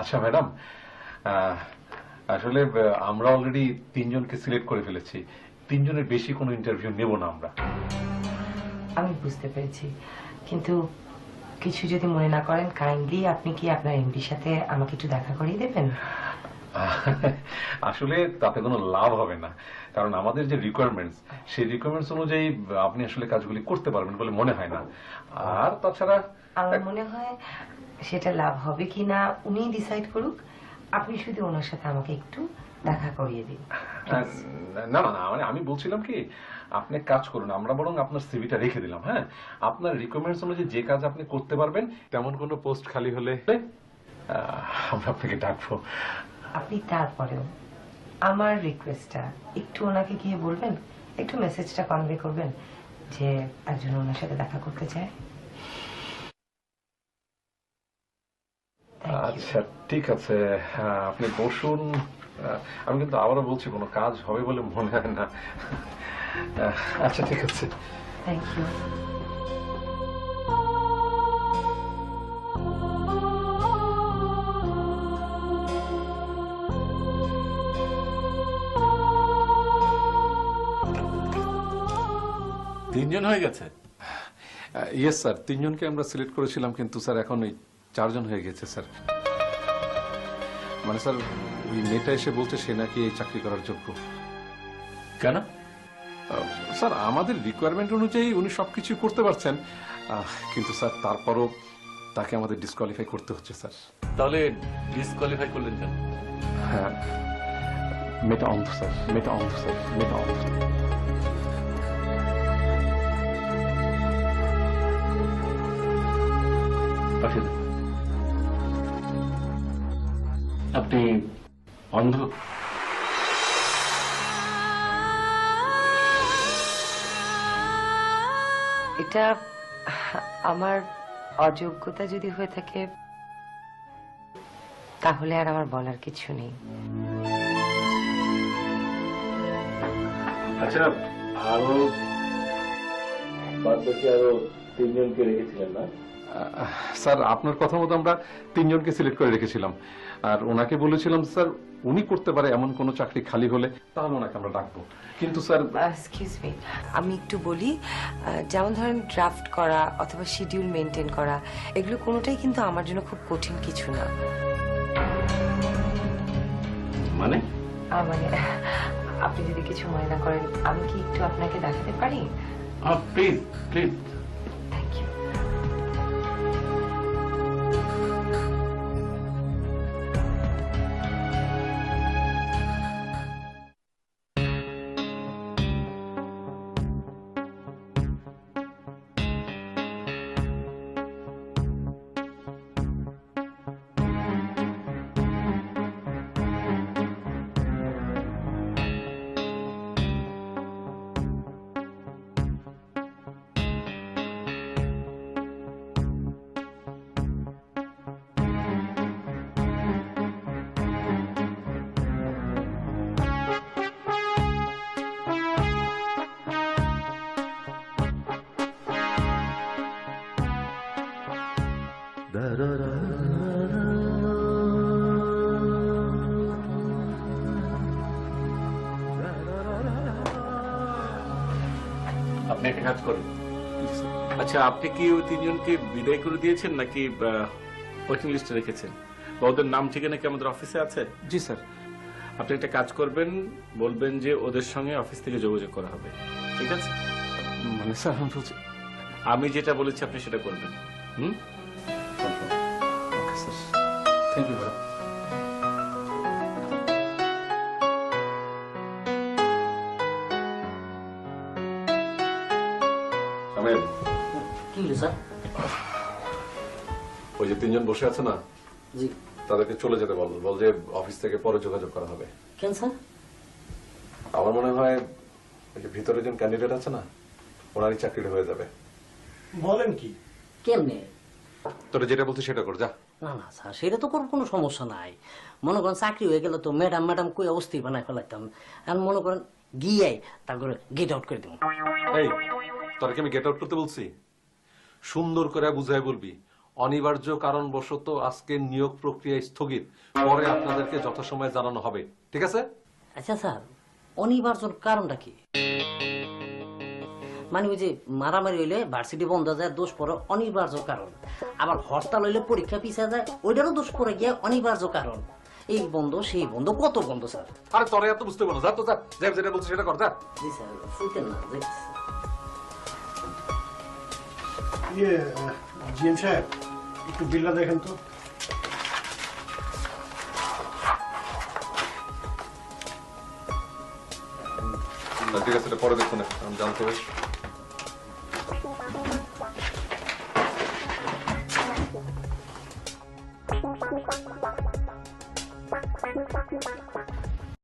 আচ্ছা ম্যাডাম, আসলে আমরা অলরেডি 3 জনকে সিলেক্ট করে ফেলেছি। 3 জনের বেশি কোনো ইন্টারভিউ নেব না আমরা। আমি বুঝতে পেরেছি, কিন্তু কিছু যদি মনে না করেন, কাইন্ডলি আপনি কি আপনার এমডির সাথে আমাকে একটু দেখা করিয়ে দেবেন? আসলে তাতে কোনো লাভ হবে না, কারণ আমাদের যে রিকোয়ারমেন্টস, সেই রিকোয়ারমেন্টস অনুযায়ী আপনি আসলে কাজগুলি করতে পারবেন বলে মনে হয় না। আর তাছাড়া আমার মনে হয় সেটা লাভ হবে কিনা উনি ডিসাইড করুক। আপনি শুধু ওনার সাথে আমাকে একটু দেখা করিয়ে দিন। না না না, মানে আমি বলছিলাম কি, আপনি কাজ করুন, আমরা বরং আপনার সিভিটা রেখে দিলাম। হ্যাঁ, আপনার রিকোয়ারমেন্টস অনুযায়ী যে কাজ আপনি করতে পারবেন, তেমন কোনো পোস্ট খালি হলে আমরা আপনাকে ডাকবো। আপনি তারপরেও আমার রিকোয়েস্টটা একটু ওনাকে গিয়ে বলবেন, একটু মেসেজটা কনভে করবেন যে একজন ওনার সাথে দেখা করতে চায়। আচ্ছা ঠিক আছে, আপনি বসুন। আমি কিন্তু আবারও বলছি, কোনো কাজ হবে বলে মনে হয় না। আচ্ছা ঠিক আছে, থ্যাংক ইউ। তিনজন হয়ে গেছে? ইয়েস স্যার, 3 জনকে আমরা সিলেক্ট করেছিলাম, কিন্তু স্যার এখন এই 4 জন হয়ে গেছে স্যার। মানে স্যার, ওই মেয়েটা এসে বলছে সে নাকি এই চাকরি করার যোগ্য। কেন? স্যার, আমাদের রিকোয়ারমেন্ট অনুযায়ী উনি সবকিছু করতে পারছেন, কিন্তু স্যার তারপরও তাকে আমাদের ডিসকোয়ালিফাই করতে হচ্ছে স্যার। তাহলে ডিসকোয়ালিফাই করলেন কেন? হ্যাঁ, মেয়েটা অন্ধ স্যার, মেয়েটা অন্ধ স্যার, মেয়েটা অন্ধ। আপনি অন্ধ? এটা আমার অযোগ্যতা যদি হয়ে থাকে, তাহলে আর আমার বলার কিছু নেই। আচ্ছা, আরো বাদ বাকি আরো 3 জনকে রেখেছিলেন না? স্যার, আপনার কথা মতো আমরা 3 জনকে সিলেক্ট করে রেখেছিলাম, আর ওনাকে বলেছিলাম স্যার উনি করতে পারে এমন কোন চাকরি খালি হলে তাহলে ওনাকে আমরা ডাকবো। কিন্তু স্যার, এক্সকিউজ মি, আমি একটু বলি, যেমন ধরেন ড্রাফট করা অথবা শিডিউল মেনটেন করা, এগুলো কোনোটাই কিন্তু আমার জন্য খুব কঠিন কিছু না। মানে মানে আপনি যদি কিছু মনে না করেন, আমি কি একটু আপনাকে দেখাতে পারি? Please please. Thank you. আপনি একটা কাজ করুন। আচ্ছা, আপনি কি ওই 3 জনকে বিদায় করে দিয়েছেন নাকি ওয়েটিং লিস্টে রেখেছেন? বা ওদের নাম ঠিকানা কি আমাদের অফিসে আছে? জি স্যার। আপনি একটা কাজ করবেন, বলবেন যে ওদের সঙ্গে অফিস থেকে যোগাযোগ করা হবে, ঠিক আছে? মানে স্যার আমি বলছি, আমি যেটা বলেছি আপনি সেটা করবেন। Okay sir, thank you madam. কি হলো স্যার? ওই যে 3 জন বসে আছে না, জি। তাদেরকে চলে যেতে বল, বল যে অফিস থেকে পরে যোগাযোগ করা হবে। কেন স্যার? আমার মনে হয় ওই যে ভিতরে যে ক্যান্ডিডেট আছে না, ওনারই চাকরিটা হয়ে যাবে। বলেন কি? কেমনে? তোরা যেটা বলছিস সেটা কর, যা। না না স্যার, সেটা তো কোনো সমস্যা নাই। মনে করেন চাকরি হয়ে গেলে তো ম্যাডাম ম্যাডাম কই অস্থির বানায় ফেলাইতাম। আর মনে করেন গিয়ে তারপরে গেট আউট করে দেবো। এই, তোরা কি আমি গেট আউট করতে বলছি? সুন্দর করে বুঝায় বলবি অনিবার্য কারণবশত আজকে নিয়োগ প্রক্রিয়া স্থগিত, পরে আপনাদেরকে যথাসময়ে জানানো হবে, ঠিক আছে? আচ্ছা স্যার, অনিবার্যর কারণটা কি? মানে ওই যে মারামারি হইলে ভার্সিটি বন্ধ যায়, দোষ পড়ে অনিবার্য কারণ। আবার হরতাল হইলে পরীক্ষা পিছিয়ে যায়, ওইটারও দোষ পড়ে গিয়ে অনিবার্য কারণ। এই বন্ধ সেই বন্ধ, কত বন্ধ স্যার। আরে তোরে এত বুঝতে পারো, যা তো যা, যেটা বলছিস সেটা কর, যা। জি স্যার, শুনতেন না দেখছি। জিএম সাহেব, একটু বিলটা দেখেন তো। ঠিক আছে, পরে দেখুন, আমি জানতে হবে।